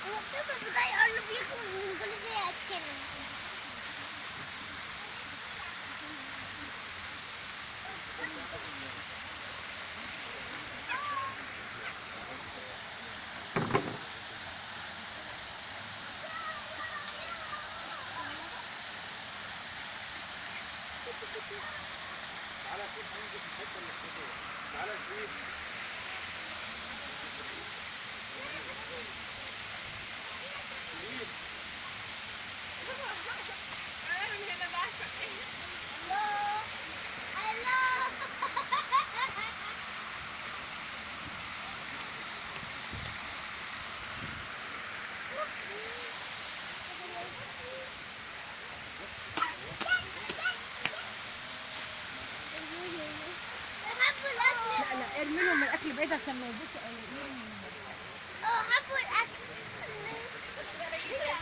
هو الطفل ده يقول له بيخرج من كل شيء يأكله. تعالى شوف عندي في الحته اللي فوق. تعالى شوف. انا من هنا بعشق الله الله. حبوا الأكل. لا لا ارمي لهم الاكل بعيد عشان ما يبصوا. حبوا الأكل.